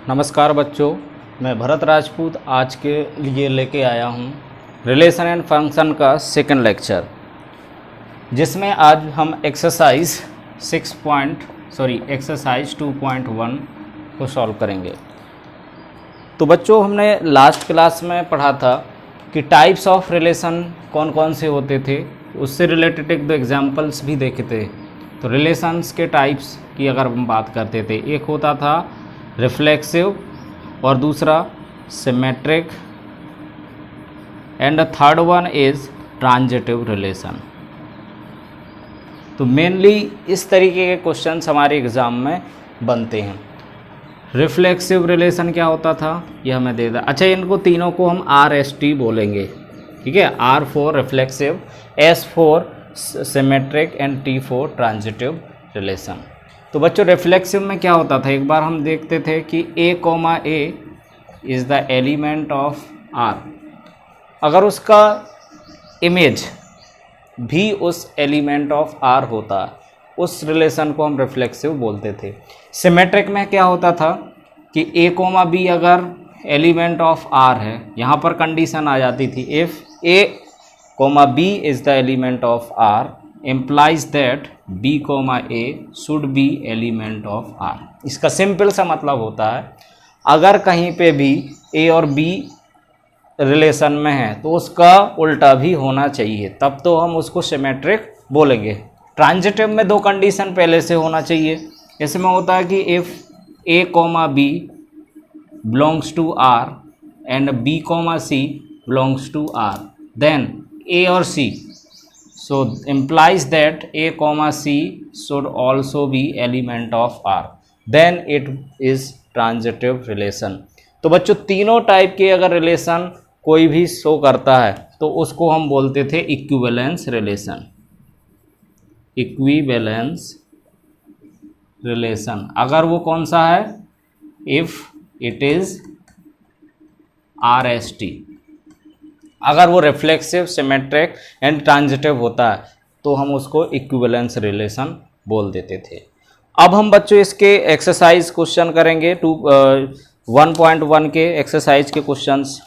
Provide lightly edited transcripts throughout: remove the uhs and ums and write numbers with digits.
नमस्कार बच्चों, मैं भरत राजपूत आज के लिए लेके आया हूँ रिलेशन एंड फंक्शन का सेकंड लेक्चर, जिसमें आज हम एक्सरसाइज 2.1 को सॉल्व करेंगे। तो बच्चों, हमने लास्ट क्लास में पढ़ा था कि टाइप्स ऑफ रिलेशन कौन कौन से होते थे, उससे रिलेटेड एक दो एग्जाम्पल्स भी देखे थे। तो रिलेशंस के टाइप्स की अगर हम बात करते थे, एक होता था रिफ्लेक्सिव और दूसरा symmetric and the third one is transitive relation. तो मेनली इस तरीके के क्वेश्चंस हमारे एग्ज़ाम में बनते हैं। रिफ्लेक्सिव रिलेशन क्या होता था, यह हमें दे दा। अच्छा, इनको तीनों को हम RST बोलेंगे, ठीक है। R for reflexive, S for symmetric and T for transitive relation. तो बच्चों, रिफ्लेक्सिव में क्या होता था, एक बार हम देखते थे कि A, is the element of R। अगर उसका इमेज भी उस एलिमेंट ऑफ R होता, उस रिलेशन को हम रिफ्लेक्सिव बोलते थे। सिमेट्रिक में क्या होता था कि A, B अगर एलिमेंट ऑफ R है, यहाँ पर कंडीशन आ जाती थी, if A, B is the element of R implies that B, A should be element of R। इसका सिंपल सा मतलब होता है, अगर कहीं पे भी A और B रिलेशन में है तो उसका उल्टा भी होना चाहिए, तब तो हम उसको सिमेट्रिक बोलेंगे। ट्रांजिटिव में दो कंडीशन पहले से होना चाहिए। इसमें होता है कि if A, B belongs to R and B, C belongs to R, then A और C, so implies that A, C should also be element of R, then it is transitive relation। तो बच्चों, तीनों type के अगर relation कोई भी show करता है तो उसको हम बोलते थे इक्विवेलेंस रिलेशन। इक्विवेलेंस रिलेशन अगर वो कौन सा है, इफ इट इज RST। अगर वो रिफ्लेक्सिव, सिमेट्रिक एंड ट्रांजिटिव होता है तो हम उसको इक्विवेलेंस रिलेशन बोल देते थे। अब हम बच्चों इसके एक्सरसाइज क्वेश्चन करेंगे, 1.1 के एक्सरसाइज के क्वेश्चंस।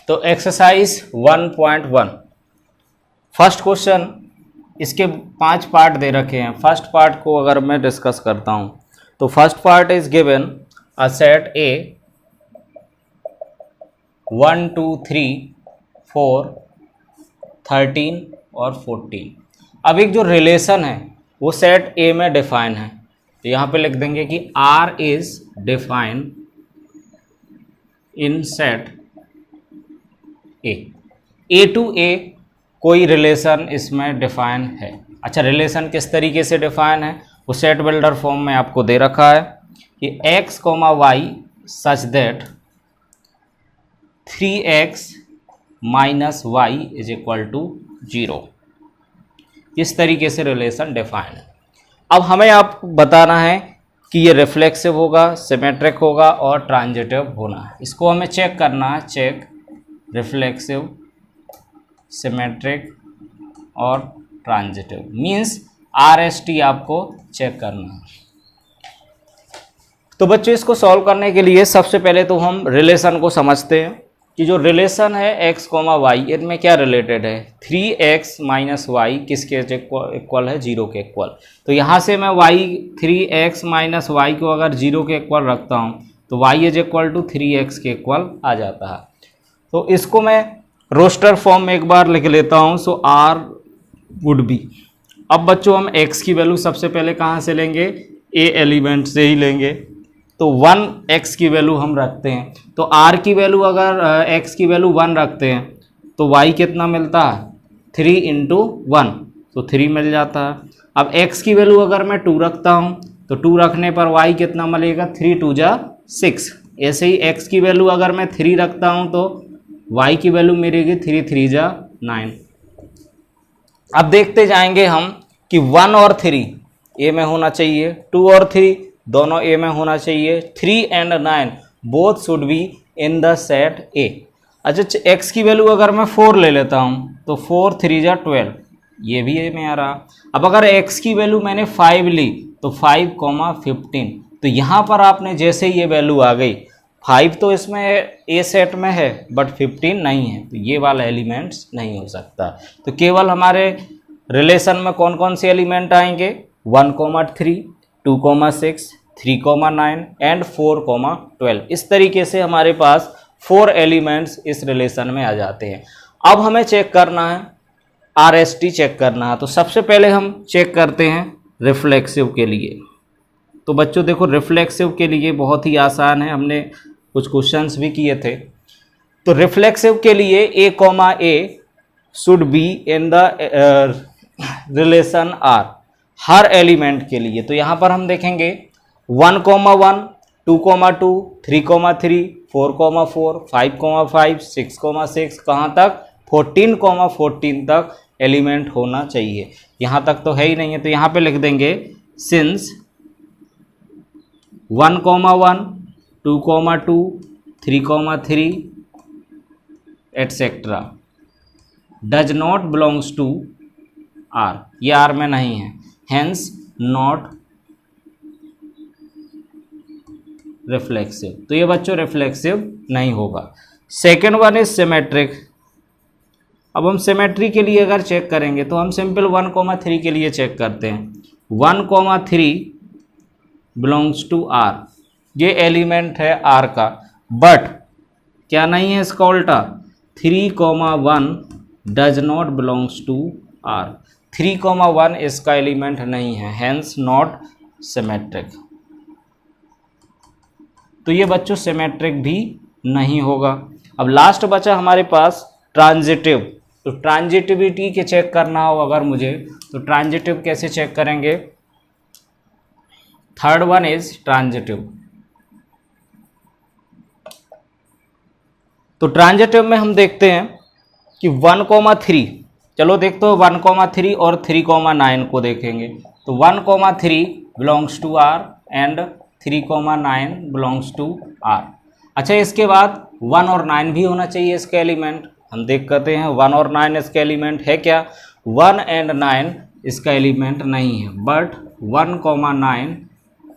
तो एक्सरसाइज 1.1 फर्स्ट क्वेश्चन, इसके 5 पार्ट दे रखे हैं। फर्स्ट पार्ट को अगर मैं डिस्कस करता हूं तो first part is given a set A 1, 2, 3, 4, 13 और 14। अब एक जो रिलेशन है वो सेट A में डिफाइन है, तो यहाँ पे लिख देंगे कि R is define in set A to A कोई रिलेशन इसमें डिफाइन है। अच्छा, रिलेशन किस तरीके से डिफाइन है, वो सेट बिल्डर फॉर्म में आपको दे रखा है कि x, y such that 3x minus y is equal to 0। इस तरीके से रिलेशन डिफाइन है। अब हमें आपको बताना है कि ये रिफ्लेक्सिव होगा, सिमेट्रिक होगा और ट्रांजिटिव होना है। इसको हमें चेक करना है, चेक रिफ्लेक्सिव, सिमेट्रिक और ट्रांजिटिव, मीन्स RST आपको चेक करना है। तो बच्चों, इसको सॉल्व करने के लिए सबसे पहले तो हम रिलेशन को समझते हैं कि जो रिलेशन है x, y, इनमें क्या रिलेटेड है। 3x माइनस y किसके इक्वल है, 0 के इक्वल। तो यहाँ से मैं 3x माइनस y को अगर 0 के इक्वल रखता हूँ तो y is equal to 3x के इक्वल आ जाता है। तो इसको मैं रोस्टर फॉर्म में एक बार लिख लेता हूँ, सो R वुड बी। अब बच्चों, हम x की वैल्यू सबसे पहले कहाँ से लेंगे, A एलिमेंट से ही लेंगे। तो 1x की वैल्यू हम रखते हैं, तो R की वैल्यू अगर x की वैल्यू 1 रखते हैं तो y कितना मिलता है, 3 इंटू 1, तो 3 मिल जाता है। अब x की वैल्यू अगर मैं 2 रखता हूँ तो 2 रखने पर y कितना मिलेगा, 3 2 जा 6। ऐसे ही x की वैल्यू अगर मैं 3 रखता हूँ तो y की वैल्यू मिलेगी 3 3 जा 9। अब देखते जाएंगे हम कि 1 और 3 A में होना चाहिए, 2 और 3 दोनों A में होना चाहिए, 3 and 9 both should be in the set A। अच्छा, x की वैल्यू अगर मैं 4 ले लेता हूँ तो 4 3 जा 12, ये भी है में आ रहा। अब अगर x की वैल्यू मैंने 5 ली तो 5,15, तो यहाँ पर आपने जैसे ये वैल्यू आ गई, 5 तो इसमें ए सेट में है बट 15 नहीं है, तो ये वाला एलिमेंट्स नहीं हो सकता। तो केवल हमारे रिलेशन में कौन कौन से एलिमेंट आएंगे, 1,3, 2,6, 3,9 एंड 4,12। इस तरीके से हमारे पास 4 एलिमेंट्स इस रिलेशन में आ जाते हैं। अब हमें चेक करना है, RST चेक करना है। तो सबसे पहले हम चेक करते हैं रिफ्लेक्सिव के लिए। तो बच्चों देखो, रिफ्लेक्सिव के लिए बहुत ही आसान है, हमने कुछ क्वेश्चंस भी किए थे। तो रिफ्लेक्सिव के लिए A, should be in the relation R, her element के लिए। तो यहाँ पर हम देखेंगे 1,1, 2,2, 3,3, 4,4, 5,5, 6,6, कहाँ तक, 14,14 तक एलिमेंट होना चाहिए। यहाँ तक तो है ही नहीं है, तो यहाँ पे लिख देंगे since 1,1, 2,2, 3,3 etcetera does not belongs to R, ये R में नहीं है, हेंस नॉट रिफ्लेक्सिव। तो ये बच्चों रिफ्लेक्सिव नहीं होगा। Second one is symmetric. अब हम सिमेट्री के लिए अगर चेक करेंगे तो हम सिंपल 1,3 के लिए चेक करते हैं। 1,3 बिलोंग्स टू R, ये एलिमेंट है R का, बट क्या नहीं है इसका उल्टा, 3,1 does not belongs to R, 3,1 इसका एलिमेंट नहीं है, हेंस नॉट सिमेट्रिक। तो ये बच्चों सिमेट्रिक भी नहीं होगा। अब लास्ट बचा हमारे पास ट्रांजिटिव। तो ट्रांजिटिविटी के चेक करना हो अगर मुझे, तो ट्रांजिटिव कैसे चेक करेंगे, थर्ड वन इज ट्रांजिटिव। तो ट्रांजिटिव में हम देखते हैं कि 1,3, चलो देखते हो 1,3 और 3,9 को देखेंगे। तो 1,3 belongs to R and 3,9 belongs to R। अच्छा, इसके बाद 1 और 9 भी होना चाहिए इसके एलिमेंट। हम देख करते हैं 1 और 9 इसका एलिमेंट है क्या, 1 एंड 9 इसका एलिमेंट नहीं है, but 1,9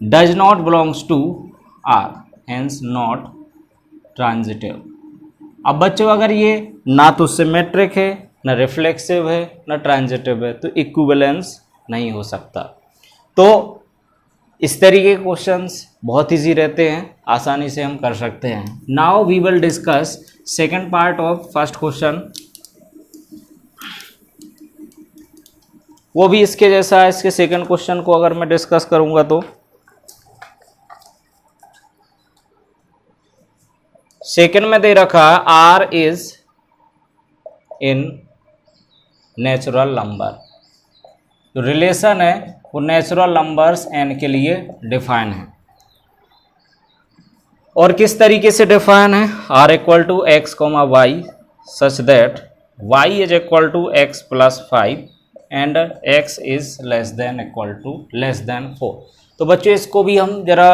does not belongs to R, hence not transitive. अब बच्चों अगर ये ना तो सिमेट्रिक है, ना रिफ्लेक्सिव है, ना ट्रांजिटिव है, तो इक्विवेलेंस नहीं हो सकता। तो इस तरीके के क्वेश्चंस बहुत इजी रहते हैं, आसानी से हम कर सकते हैं। Now we will discuss second part of first question, वो भी इसके जैसा है। इसके सेकंड क्वेश्चन को अगर मैं डिस्कस करूंगा तो सेकंड में दे रखा है R is in natural number. तो रिलेशन है वो नेचुरल नंबर्स n के लिए डिफाइन है। और किस तरीके से डिफाइन है, R equal to x, y such that y is equal to x plus 5 and x is less than equal to less than 4। तो बच्चों इसको भी हम जरा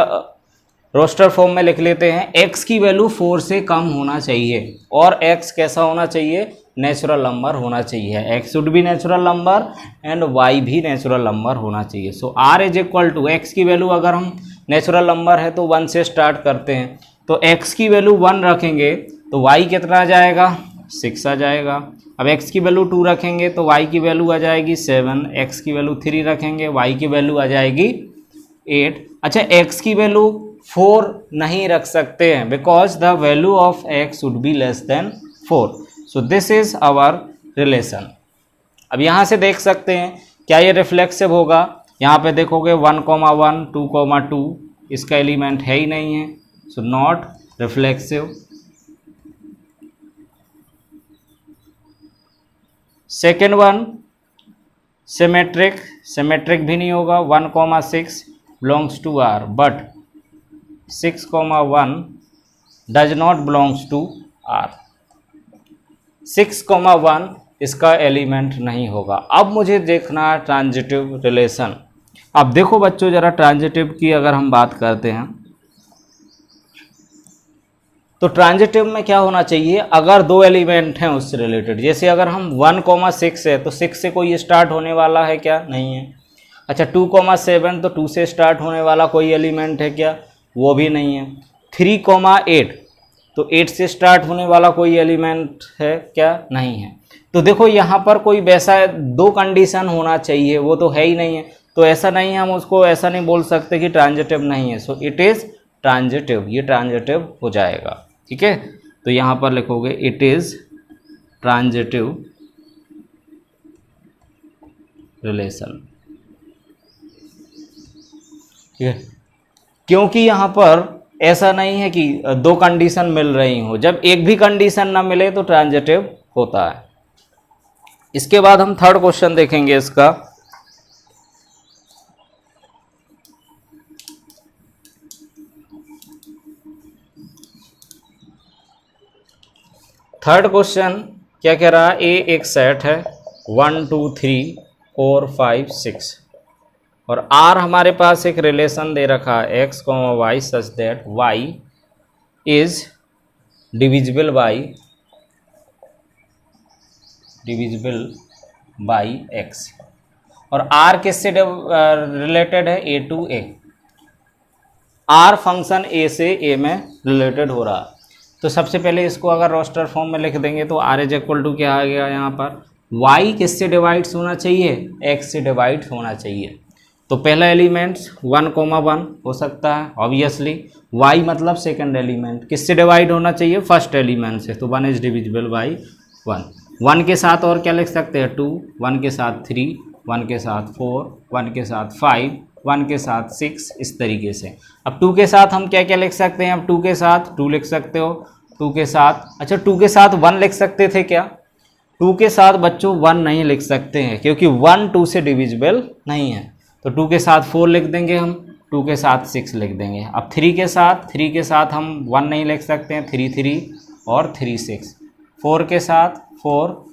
रोस्टर फॉर्म में लिख लेते हैं। x की वैल्यू 4 से कम होना चाहिए और x कैसा होना चाहिए, नेचुरल नंबर होना चाहिए। x should be natural number and y भी नेचुरल नंबर होना चाहिए। So r is equal to, x की वैल्यू अगर हम नेचुरल नंबर है तो 1 से स्टार्ट करते हैं, तो x की वैल्यू 1 रखेंगे तो y कितना आ जाएगा, 6 आ जाएगा। अब x की वैल्यू 2 रखेंगे तो y की वैल्यू आ जाएगी 7, x की वैल्यू 3 रखेंगे y की वैल्यू आ जाएगी 8। अच्छा, x की वैल्यू 4 नहीं रख सकते हैं because the value of x should be less than 4। So this is our relation. अब यहाँ से देख सकते हैं क्या ये रिफ्लेक्सिव होगा। यहाँ पे देखोगे 1,1, 2,2 इसका एलिमेंट है ही नहीं है, so not reflexive. Second one symmetric, symmetric भी नहीं होगा। 1,6 belongs to R but 6,1 does not belongs to R। 6,1 इसका एलिमेंट नहीं होगा। अब मुझे देखना है ट्रांजिटिव रिलेशन। अब देखो बच्चों जरा ट्रांजिटिव की अगर हम बात करते हैं तो ट्रांजिटिव में क्या होना चाहिए, अगर दो एलिमेंट हैं उससे रिलेटेड, जैसे अगर हम 1,6 है तो 6 से कोई स्टार्ट होने वाला है क्या, नहीं है। अच्छा 2,7 तो 2 से स्टार्ट होने वाला कोई एलिमेंट है क्या, वो भी नहीं है। 3,8 तो 8 से स्टार्ट होने वाला कोई एलिमेंट है क्या, नहीं है। तो देखो यहाँ पर कोई वैसा दो कंडीशन होना चाहिए, वो तो है ही नहीं है, तो ऐसा नहीं है, हम उसको ऐसा नहीं बोल सकते कि ट्रांजिटिव नहीं है। सो इट इज़ ट्रांजिटिव, ये ट्रांजिटिव हो जाएगा, ठीक है। तो यहाँ पर लिखोगे इट इज़ ट्रांजिटिव रिलेशन, ठीक है, क्योंकि यहाँ पर ऐसा नहीं है कि दो कंडीशन मिल रही हो, जब एक भी कंडीशन ना मिले तो ट्रांजिटिव होता है। इसके बाद हम थर्ड क्वेश्चन देखेंगे इसका। थर्ड क्वेश्चन क्या कह रहा है, ए एक सेट है 1 2 3 4 5 6 और आर हमारे पास एक रिलेशन दे रखा है x, y such that y is divisible by x और r किससे रिलेटेड है, a to a, r function a से a में रिलेटेड हो रहा है। तो सबसे पहले इसको अगर रोस्टर फॉर्म में लिख देंगे तो r इज इक्वल टू क्या आ गया, यहाँ पर y किससे डिवाइड्स होना चाहिए, x से डिवाइड होना चाहिए। तो पहला एलिमेंट्स 1,1 हो सकता है ऑब्वियसली, y मतलब सेकंड एलिमेंट किससे डिवाइड होना चाहिए, फर्स्ट एलिमेंट से, तो 1 इज डिविजिबल बाई 1। 1 के साथ और क्या लिख सकते हैं 2, 1 के साथ 3, 1 के साथ 4, 1 के साथ 5, 1 के साथ 6, इस तरीके से। अब 2 के साथ हम क्या क्या लिख सकते हैं, अब 2 के साथ 2 लिख सकते हो, 2 के साथ, अच्छा 2 के साथ 1 लिख सकते थे क्या, 2 के साथ बच्चों 1 नहीं लिख सकते हैं क्योंकि 1 2 से डिविजिबल नहीं है। तो 2 के साथ 4 लिख देंगे हम, 2 के साथ 6 लिख देंगे। अब 3 के साथ हम 1 नहीं लिख सकते हैं, 3 3 और 3 6। 4 के साथ 4,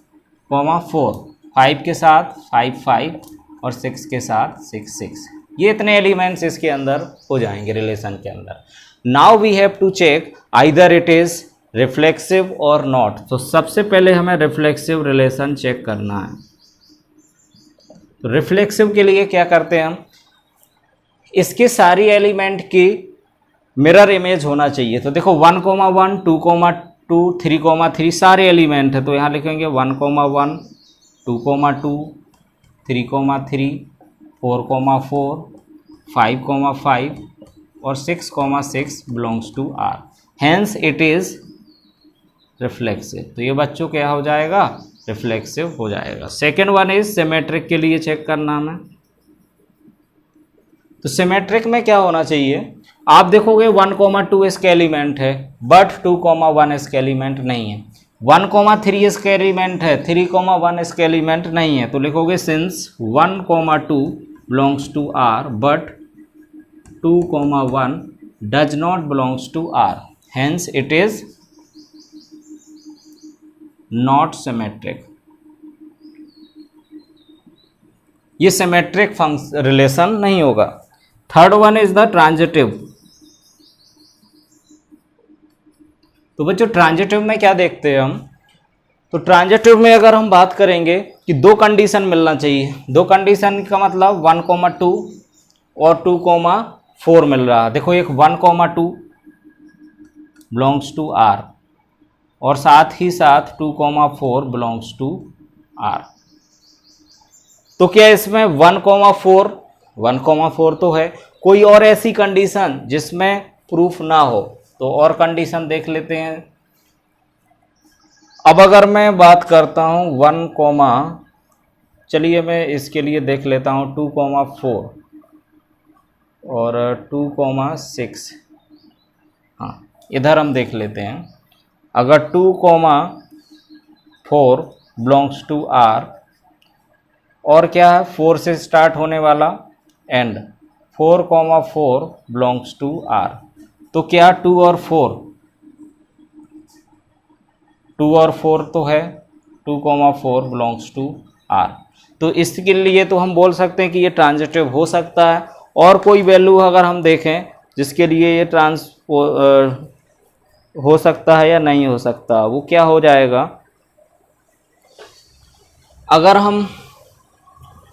4, 5 के साथ 5 5 और 6 के साथ 6 6। ये इतने एलिमेंट्स इसके अंदर हो जाएंगे रिलेशन के अंदर। Now we have to check either it is reflexive और नॉट। तो सबसे पहले हमें रिफ्लेक्सिव रिलेशन चेक करना है। तो रिफ्लेक्सिव के लिए क्या करते हैं हम, इसके सारी एलिमेंट की मिरर इमेज होना चाहिए। तो देखो 1,1 2,2 3,3 सारे एलिमेंट है, तो यहाँ लिखेंगे 1,1 2,2 3,3 4,4 5,5 और 6,6 belongs to R, hence it is reflexive. तो ये बच्चों क्या हो जाएगा, रिफ्लेक्सिव हो जाएगा। सेकेंड वन इज सिमेट्रिक के लिए चेक करना है। तो सिमेट्रिक में क्या होना चाहिए, आप देखोगे 1,2 इसका एलिमेंट है बट 2,1 इसका एलिमेंट नहीं है, 1,3 इसका एलिमेंट है, 3,1 इसका एलिमेंट नहीं है। तो लिखोगे since 1,2 belongs to R but 2,1 does not belongs to R, hence it is not symmetric. ये सिमेट्रिक रिलेशन नहीं होगा। Third one is the transitive. तो बच्चों ट्रांजिटिव में क्या देखते हैं हम, तो ट्रांजिटिव में अगर हम बात करेंगे कि दो कंडीशन मिलना चाहिए। दो कंडीशन का मतलब 1,2 और 2,4 मिल रहा है। देखो एक 1,2 बिलोंग्स टू आर और साथ ही साथ 2,4 बिलोंग्स टू आर। तो क्या इसमें 1,4 तो है, कोई और ऐसी कंडीशन जिसमें प्रूफ ना हो, तो और कंडीशन देख लेते हैं। अब अगर मैं बात करता हूँ 1, चलिए मैं इसके लिए देख लेता हूँ 2,4 और 2,6। हाँ इधर हम देख लेते हैं, अगर 2,4 बिलोंग्स टू आर और क्या है 4 से स्टार्ट होने वाला एंड 4,4 बिलोंग्स टू आर, तो क्या 2 और 4 तो है, 2,4 बिलोंग्स टू आर। तो इसके लिए तो हम बोल सकते हैं कि ये ट्रांजिटिव हो सकता है। और कोई वैल्यू अगर हम देखें जिसके लिए ये हो सकता है या नहीं हो सकता, वो क्या हो जाएगा, अगर हम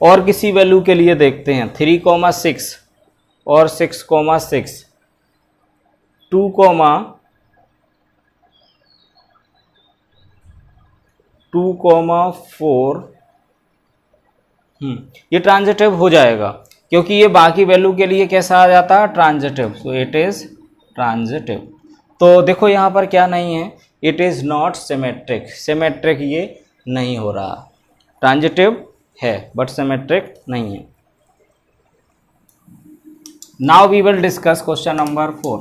और किसी वैल्यू के लिए देखते हैं 3,6 और 6,6, 2,4, ये ट्रांजिटिव हो जाएगा क्योंकि ये बाकी वैल्यू के लिए कैसा आ जाता है, transitive, so it is transitive. तो देखो यहाँ पर क्या नहीं है, it is not symmetric, symmetric ये नहीं हो रहा, ट्रांजिटिव है बट सिमेट्रिक नहीं है। Now we will discuss question number 4।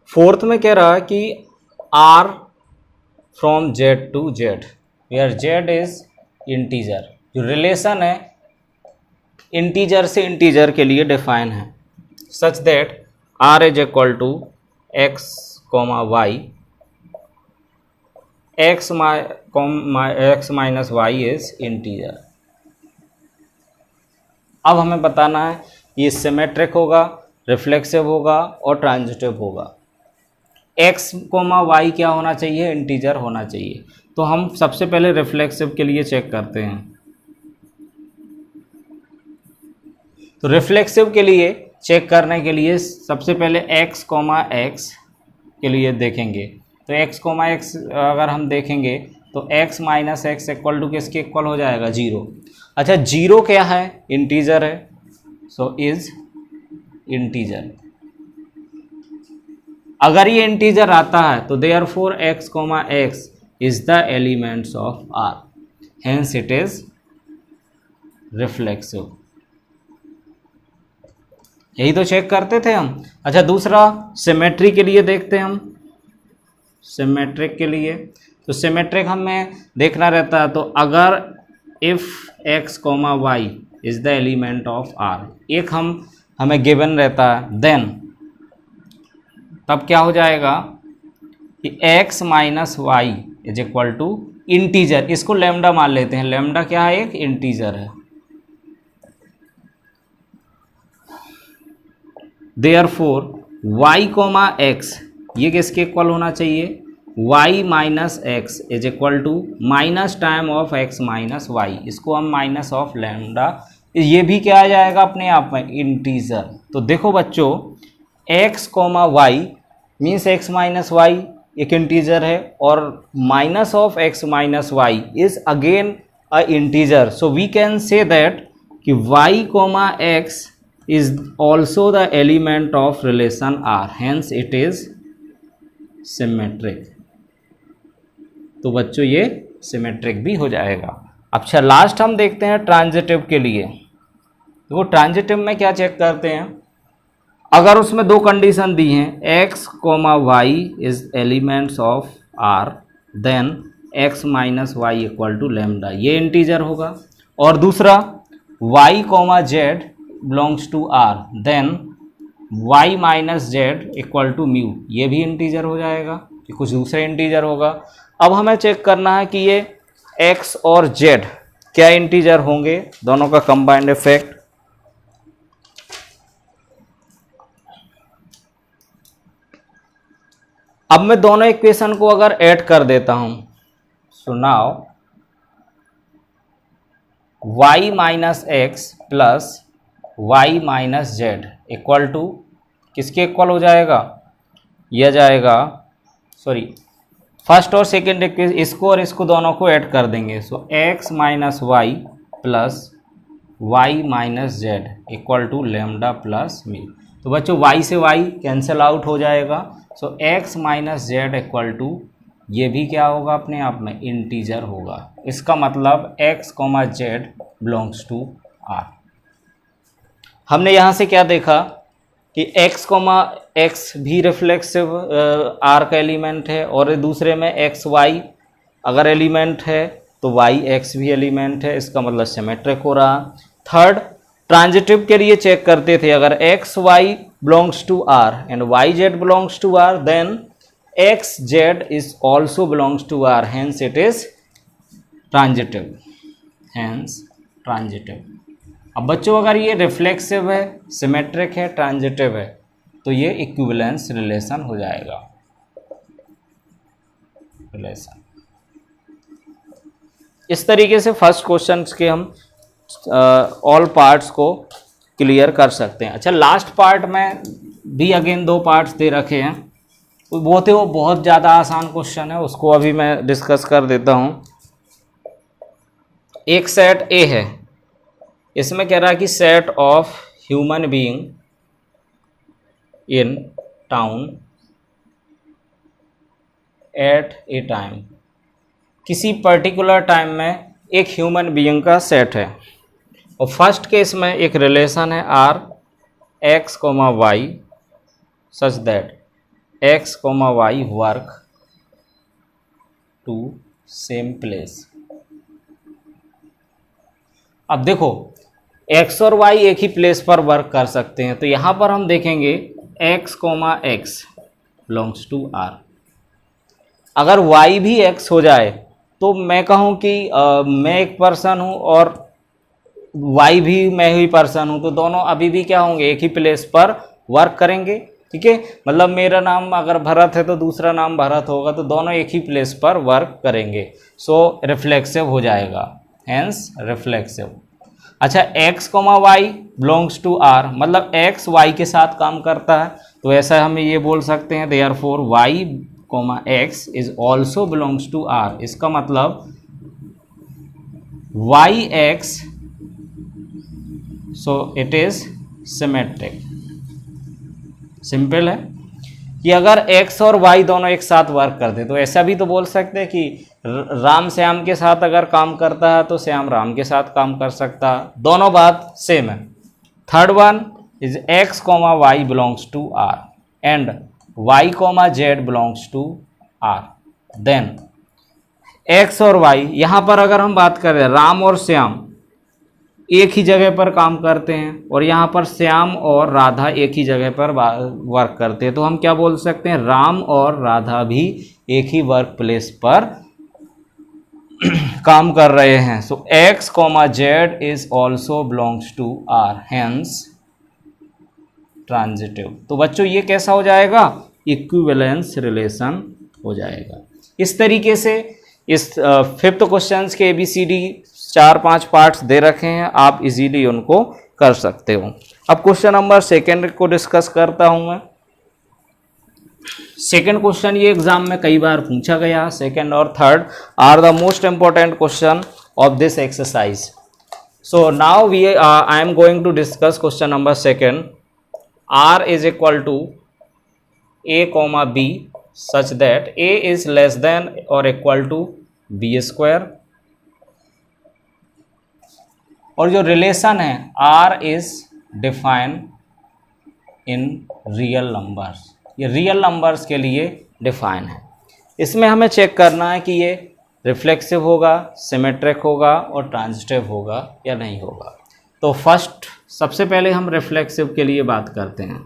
Fourth में कह रहा है कि R from Z to Z where Z is integer, जो रिलेशन है इंटीजर से इंटीजर के लिए डिफाइन है, such that R is equal to x comma y, x minus y is integer. अब हमें बताना है ये सिमेट्रिक होगा, रिफ्लेक्सिव होगा और ट्रांजिटिव होगा। एक्स कोमा वाई क्या होना चाहिए, इंटीजर होना चाहिए। तो हम सबसे पहले रिफ्लेक्सिव के लिए चेक करते हैं। तो रिफ्लेक्सिव के लिए चेक करने के लिए सबसे पहले एक्स कोमा एक्स के लिए देखेंगे। तो एक्स कोमा एक्स अगर हम देखेंगे तो x minus x equal to किसके इक्वल हो जाएगा, जीरो। अच्छा जीरो क्या है, इंटीजर है, सो इज इंटीजर। अगर ये इंटीजर आता है तो therefore x comma x is the elements of R, hence it is reflexive. यही तो चेक करते थे हम। अच्छा दूसरा सिमेट्री के लिए देखते हैं हम। सिमेट्रिक के लिए तो सिमेट्रिक हमें देखना रहता है, तो अगर if x comma y is the element of R, एक हमें गिवन रहता है, देन तब क्या हो जाएगा कि x minus y is equal to integer, इसको लेमडा मान लेते हैं, लेमडा क्या है, एक इंटीजर है। देयरफॉर y कोमा x ये किसके इक्वल होना चाहिए, y minus x is equal to minus time of x minus y, इसको हम माइनस ऑफ लेमडा, ये भी क्या आ जाएगा अपने आप में, इंटीजर। तो देखो बच्चों x comma y means x minus y एक इंटीजर है और minus of x minus y is again a integer, so we can say that कि y comma x is also the element of relation r, hence it is symmetric. तो बच्चों ये symmetric भी हो जाएगा। अच्छा लास्ट हम देखते हैं ट्रांजिटिव के लिए। तो वो ट्रांजिटिव में क्या चेक करते हैं, अगर उसमें दो कंडीशन दी हैं, x comma y is elements of r, then x minus y equal to lambda, ये इंटीजर होगा। और दूसरा y comma Z belongs to r, then y minus Z equal to mu, ये भी इंटीजर हो जाएगा, कि कुछ दूसरे इंटीजर होगा। अब हमें चेक करना है कि ये x और z क्या इंटीजर होंगे, दोनों का कंबाइंड इफेक्ट। अब मैं दोनों इक्वेशन को अगर ऐड कर देता हूं, so now y minus x plus y minus Z equal to किसके इक्वल हो जाएगा, यह जाएगा, सॉरी फर्स्ट और सेकेंड इक्वेशन, इसको और इसको दोनों को ऐड कर देंगे। So x minus y plus y minus Z equal to lambda plus mu. तो बच्चों y से y कैंसिल आउट हो जाएगा, so x minus Z equal to ये भी क्या होगा अपने आप में, इंटीजर होगा। इसका मतलब x comma Z belongs to r। हमने यहाँ से क्या देखा कि x कोमा एक्स भी रिफ्लेक्सिव r का एलिमेंट है, और दूसरे में एक्स वाई अगर एलिमेंट है तो वाई एक्स भी एलिमेंट है, इसका मतलब सिमेट्रिक हो रहा। थर्ड ट्रांजिटिव के लिए चेक करते थे, अगर x y belongs to r and y Z belongs to r, then x Z is also belongs to r, hence it is transitive, hence transitive. अब बच्चों अगर ये रिफ्लेक्सिव है, सिमेट्रिक है, ट्रांजिटिव है, तो ये इक्विवेलेंस रिलेशन हो जाएगा। रिलेशन इस तरीके से फर्स्ट क्वेश्चन के हम ऑल पार्ट्स को क्लियर कर सकते हैं। अच्छा, लास्ट पार्ट में भी अगेन 2 पार्ट्स दे रखे हैं, वो बहुत ज़्यादा आसान क्वेश्चन है, उसको अभी मैं डिस्कस कर देता हूँ। एक सेट ए है, इसमें कह रहा है कि set of human being in town eight A time, किसी पर्टिकुलर टाइम में एक ह्यूमन बीइंग का सेट है, और फर्स्ट केस में एक रिलेशन है R x comma y such that x comma y work to same place. अब देखो x और y एक ही प्लेस पर वर्क कर सकते हैं, तो यहाँ पर हम देखेंगे x comma x belongs to r। अगर y भी x हो जाए तो मैं कहूँ कि मैं एक पर्सन हूँ और y भी मैं ही पर्सन हूँ, तो दोनों अभी भी क्या होंगे, एक ही प्लेस पर वर्क करेंगे। ठीक है, मतलब मेरा नाम अगर भरत है तो दूसरा नाम भरत होगा, तो दोनों एक ही प्लेस पर वर्क करेंगे। सो रिफ्लेक्सिव हो जाएगा, हेंस रिफ्लेक्सिव। अच्छा, x comma y belongs to r, मतलब x y के साथ काम करता है, तो ऐसा हम ये बोल सकते हैं therefore y comma x is also belongs to r। इसका मतलब y x, so it is symmetric. Simple है कि अगर x और y दोनों एक साथ वर्क करते, तो ऐसा भी तो बोल सकते हैं कि राम श्याम के साथ अगर काम करता है तो श्याम राम के साथ काम कर सकता है, दोनों बात सेम है। Third one is x comma y belongs to r and y comma Z belongs to r। Then x और y, यहाँ पर अगर हम बात करें राम और श्याम एक ही जगह पर काम करते हैं, और यहाँ पर श्याम और राधा एक ही जगह पर वर्क करते हैं, तो हम क्या बोल सकते हैं, राम और राधा भी एक ही वर्क प्लेस पर काम कर रहे हैं। So X comma Z is also belongs to R, hence transitive. तो बच्चों ये कैसा हो जाएगा, इक्विवेलेंस रिलेशन हो जाएगा। इस तरीके से इस फिफ्थ क्वेश्चन के ABCD 4-5 पार्ट्स दे रखे हैं, आप इजीली उनको कर सकते हो। अब क्वेश्चन नंबर 2 को डिस्कस करता हूं मैं। सेकेंड क्वेश्चन ये एग्जाम में कई बार पूछा गया, सेकेंड और third are the most important question of this exercise. So now I am going to discuss question number 2। r is equal to a comma b such that a is less than और equal to b square, और जो relation है r is define in real numbers, ये real numbers के लिए define है। इसमें हमें चेक करना है कि ये रिफ्लेक्सिव होगा, सिमेट्रिक होगा और ट्रांजिटिव होगा या नहीं होगा। तो फर्स्ट सबसे पहले हम रिफ्लेक्सिव के लिए बात करते हैं।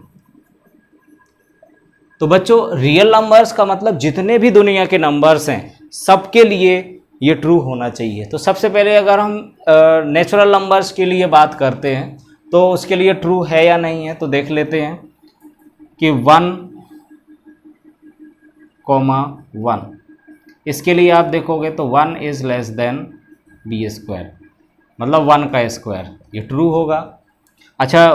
तो बच्चों रियल नंबर्स का मतलब जितने भी दुनिया के नंबर्स हैं सबके लिए ये ट्रू होना चाहिए। तो सबसे पहले अगर हम नेचुरल नंबर्स के लिए बात करते हैं तो उसके लिए ट्रू है या नहीं है, तो देख लेते हैं कि 1,1, इसके लिए आप देखोगे तो 1 is less then b square, मतलब 1 का स्क्वायर, ये ट्रू होगा। अच्छा,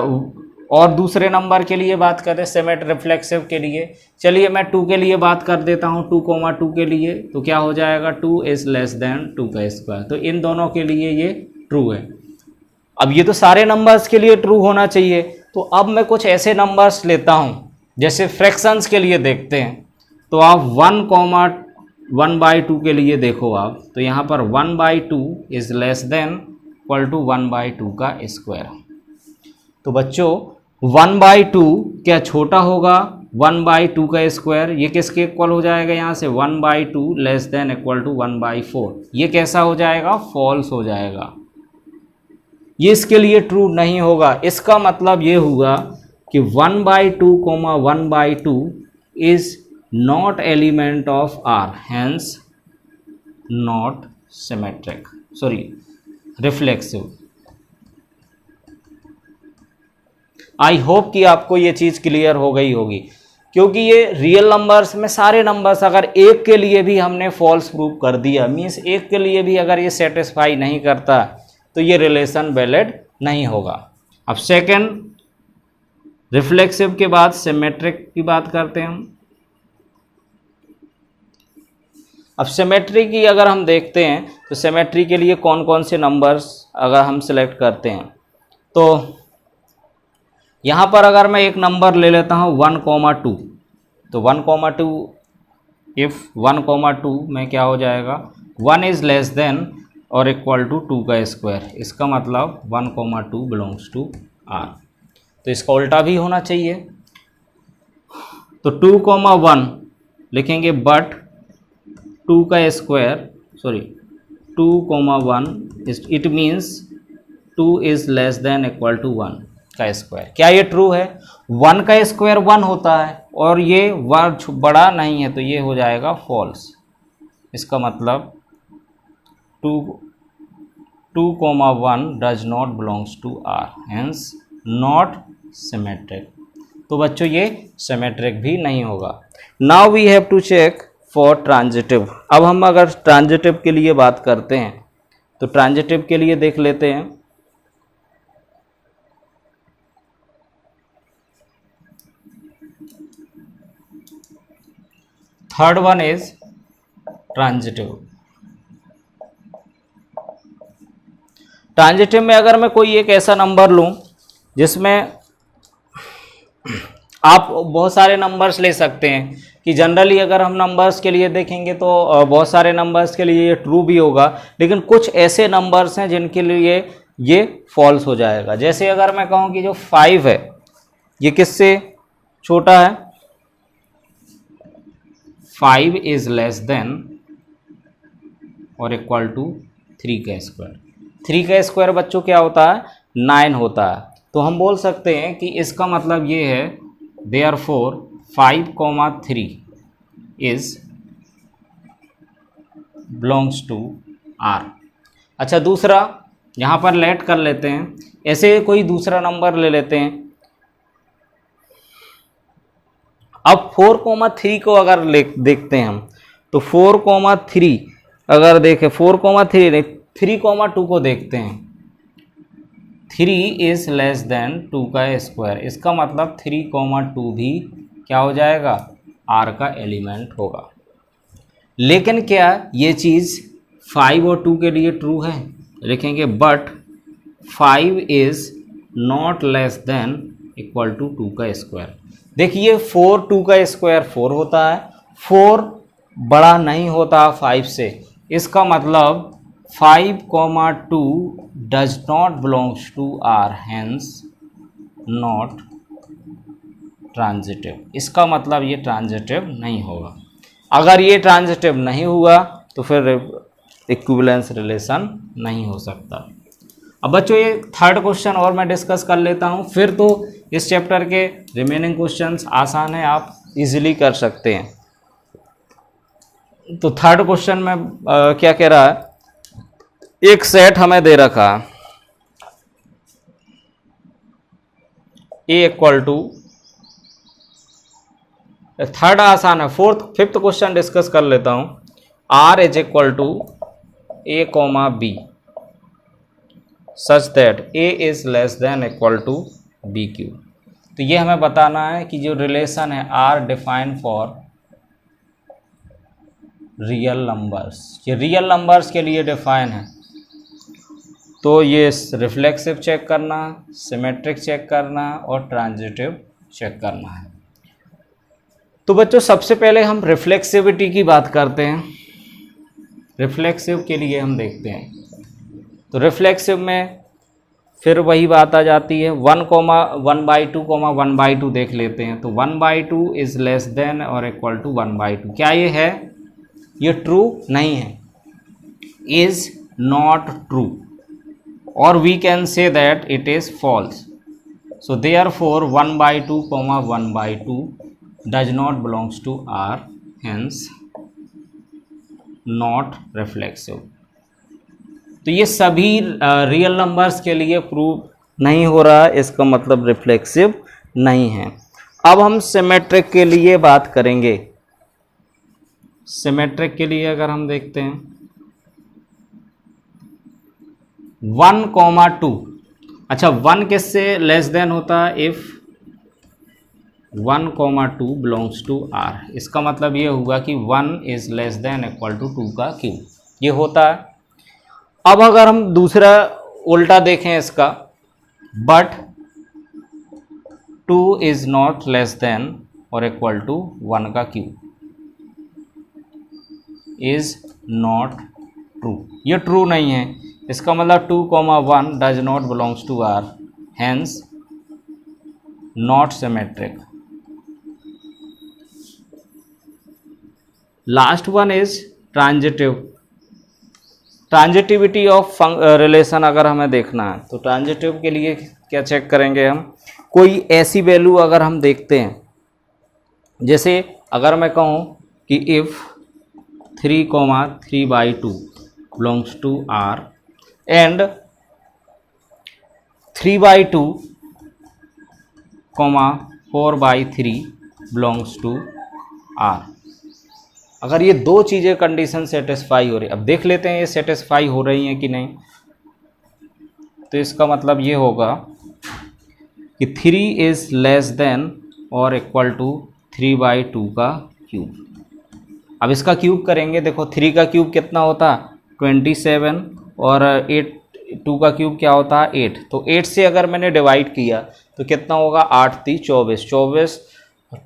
और दूसरे नंबर के लिए बात करें सिमेट रिफ्लेक्सिव के लिए, चलिए मैं 2 के लिए बात कर देता हूँ। 2,2 के लिए तो क्या हो जाएगा, 2 इज लेस देन 2 का स्क्वायर, तो इन दोनों के लिए ये ट्रू है। अब ये तो सारे नंबर्स के लिए ट्रू होना चाहिए, तो अब मैं कुछ ऐसे नंबर्स लेता हूँ जैसे फ्रैक्शंस के लिए देखते हैं। तो आप 1,1/2 के लिए देखो आप, तो यहाँ पर 1/2 is less than equal to 1/2 का स्क्वायर। तो बच्चों 1/2 क्या छोटा होगा 1/2 का स्क्वायर, ये किसके इक्वल हो जाएगा, यहाँ से 1/2 लेस देन इक्वल टू 1/4, ये कैसा हो जाएगा, फॉल्स हो जाएगा, ये इसके लिए ट्रू नहीं होगा। इसका मतलब ये हुआ कि 1/2, 1/2 is not element of R, hence not symmetric, sorry reflexive. I hope कि आपको ये चीज़ क्लियर हो गई होगी, क्योंकि ये रियल नंबर्स में सारे नंबर्स अगर एक के लिए भी हमने फॉल्स प्रूव कर दिया, मीन्स एक के लिए भी अगर ये सेटिस्फाई नहीं करता तो ये रिलेशन वैलिड नहीं होगा। अब सेकंड रिफ्लेक्सिव के बाद सिमेट्रिक की बात करते हैं हम। अब सिमेट्री की अगर हम देखते हैं तो सिमेट्री के लिए कौन कौन से नंबर्स अगर हम सिलेक्ट करते हैं, तो यहाँ पर अगर मैं एक नंबर ले लेता हूँ 1,2, तो 1,2 इफ़ 1,2 में क्या हो जाएगा, 1 इज़ लेस देन और इक्वल टू 2 का स्क्वायर, इसका मतलब 1,2 बिलोंग्स टू R। तो इसका उल्टा भी होना चाहिए, तो 2,1 लिखेंगे बट 2 का square 2,1 it means 2 is less than equal to 1 का स्क्वायर। क्या ये ट्रू है? 1 का स्क्वायर 1 होता है और ये 1 बड़ा नहीं है, तो ये हो जाएगा फॉल्स। इसका मतलब 2,1 does not belongs to R, hence not symmetric. तो बच्चों ये सिमेट्रिक भी नहीं होगा। Now we have to check for transitive. अब हम अगर ट्रांजिटिव के लिए बात करते हैं तो ट्रांजिटिव के लिए देख लेते हैं। Third one is transitive. Transitive में अगर मैं कोई एक ऐसा नंबर लूं जिसमें आप बहुत सारे नंबर्स ले सकते हैं, कि जनरली अगर हम नंबर्स के लिए देखेंगे तो बहुत सारे नंबर्स के लिए ये ट्रू भी होगा, लेकिन कुछ ऐसे नंबर्स हैं जिनके लिए ये फॉल्स हो जाएगा। जैसे अगर मैं कहूँ कि जो 5 है ये किससे छोटा है, 5 इज लेस देन और इक्वल टू 3 का स्क्वायर। 3 का स्क्वायर बच्चों क्या होता है, 9 होता है। तो हम बोल सकते हैं कि इसका मतलब ये है therefore 5,3 is belongs to R। अच्छा, दूसरा यहाँ पर लेट कर लेते हैं, ऐसे कोई दूसरा नंबर ले लेते हैं। अब 4,3 को अगर देखते हैं हम, तो 4,3 अगर देखें, 4,3 नहीं 3,2 को देखते हैं। 3 इज लेस देन 2 का स्क्वायर, इसका मतलब 3,2 भी क्या हो जाएगा, R का एलिमेंट होगा। लेकिन क्या ये चीज़ 5 और 2 के लिए ट्रू है? लिखेंगे but 5 is not less than equal to 2 का स्क्वायर। देखिए 2 का स्क्वायर 4 होता है, 4 बड़ा नहीं होता 5 से, इसका मतलब 5,2 does not belongs to R, hence not transitive. इसका मतलब ये ट्रांजिटिव नहीं होगा। अगर ये ट्रांजिटिव नहीं हुआ तो फिर इक्विवेलेंस रिलेशन नहीं हो सकता। अब बच्चों ये थर्ड क्वेश्चन और मैं डिस्कस कर लेता हूँ, फिर तो इस चैप्टर के रिमेनिंग क्वेश्चंस आसान है, आप इजीली कर सकते हैं। तो थर्ड क्वेश्चन में क्या कह रहा है, एक सेट हमें दे रखा है A इक्वल टू, थर्ड आसान है, फिफ्थ क्वेश्चन डिस्कस कर लेता हूं। R is equal to A, B such that A is less than equal to BQ। तो ये हमें बताना है कि जो रिलेशन है R define for real numbers, ये रियल नंबर्स के लिए डिफाइन है। तो ये रिफ्लेक्सिव चेक करना, सिमेट्रिक चेक करना और ट्रांजिटिव चेक करना है। तो बच्चों सबसे पहले हम रिफ्लेक्सिविटी की बात करते हैं। रिफ्लेक्सिव के लिए हम देखते हैं, तो रिफ्लेक्सिव में फिर वही बात आ जाती है, 1,1/2 देख लेते हैं। तो 1/2 इज लेस देन और इक्वल टू 1/2। क्या ये है? ये ट्रू नहीं है, इज नॉट ट्रू, और we can say that it is false. So therefore 1/2, 1/2 does not belongs to R, hence not reflexive। तो ये सभी रियल नंबर्स के लिए प्रूव नहीं हो रहा है, इसका मतलब रिफ्लेक्सिव नहीं है। अब हम सिमेट्रिक के लिए बात करेंगे। सिमेट्रिक के लिए अगर हम देखते हैं 1,2, अच्छा 1 किससे लेस देन होता है? इफ 1,2 बिलोंग्स टू आर, इसका मतलब ये हुआ कि 1 is less than equal to 2 का क्यूब, ये होता है। अब अगर हम दूसरा उल्टा देखें इसका, but 2 is not less than और इक्वल टू 1 का क्यूब, इज नॉट ट्रू, ये ट्रू नहीं है। इसका मतलब 2,1 does not belongs to R, hence not symmetric. Last one is transitive. Transitivity of relation अगर हमें देखना है तो ट्रांजिटिव के लिए क्या चेक करेंगे हम? कोई ऐसी वैल्यू अगर हम देखते हैं, जैसे अगर मैं कहूँ कि if 3,3/2 belongs to R and 3/2, 4/3 belongs to R, अगर ये दो चीज़ें कंडीशन सेटिस्फाई हो रही, अब देख लेते हैं ये सेटिस्फाई हो रही हैं कि नहीं। तो इसका मतलब ये होगा कि 3 इज़ लेस देन और इक्वल टू 3/2 का क्यूब। अब इसका क्यूब करेंगे, देखो 3 का क्यूब कितना होता है? 27, और 2 का क्यूब क्या होता है? 8। तो 8 से अगर मैंने डिवाइड किया तो कितना होगा? 8 3 24, 24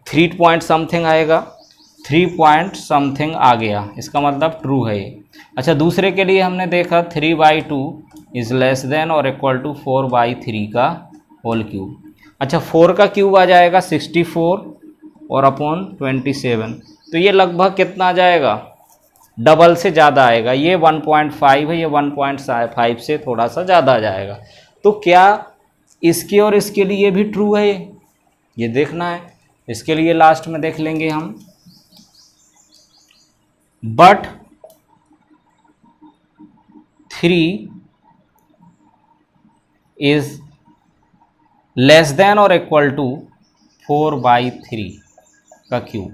3 पॉइंट समथिंग आएगा, 3 पॉइंट समथिंग आ गया, इसका मतलब ट्रू है ये। अच्छा दूसरे के लिए हमने देखा 3/2 इज़ लेस देन और इक्वल टू 4/3 का होल क्यूब। अच्छा 4 का क्यूब आ जाएगा 64 और अपॉन 27, तो ये लगभग कितना आ जाएगा? डबल से ज़्यादा आएगा। ये 1.5 है, ये 1.5 से थोड़ा सा ज़्यादा आ जाएगा। तो क्या इसके और इसके लिए भी ट्रू है ये देखना है। इसके लिए लास्ट में देख लेंगे हम, बट 3 इज लेस देन और इक्वल टू 4/3 का क्यूब,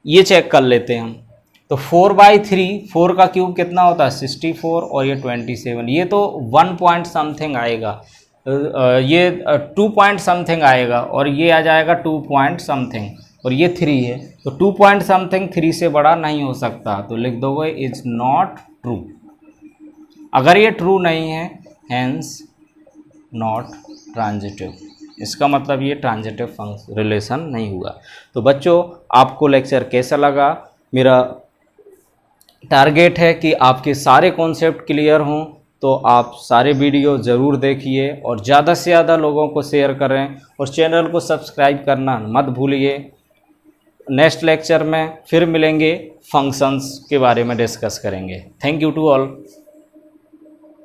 ये चेक कर लेते हैं हम। तो 4/3, 4 का क्यूब कितना होता है? 64 और ये 27, ये तो 1 पॉइंट समथिंग आएगा, ये 2 पॉइंट समथिंग आएगा, और ये आ जाएगा 2 पॉइंट समथिंग, और ये 3 है, तो 2 पॉइंट समथिंग 3 से बड़ा नहीं हो सकता, तो लिख दोगे इज नॉट ट्रू। अगर ये ट्रू नहीं है, हेंस नॉट ट्रांजिटिव, इसका मतलब ये ट्रांजिटिव रिलेशन नहीं हुआ। तो बच्चों आपको लेक्चर कैसा लगा? मेरा टारगेट है कि आपके सारे कॉन्सेप्ट क्लियर हों, तो आप सारे वीडियो ज़रूर देखिए और ज़्यादा से ज़्यादा लोगों को शेयर करें और चैनल को सब्सक्राइब करना मत भूलिए। नेक्स्ट लेक्चर में फिर मिलेंगे, फंक्शंस के बारे में डिस्कस करेंगे। Thank you to all.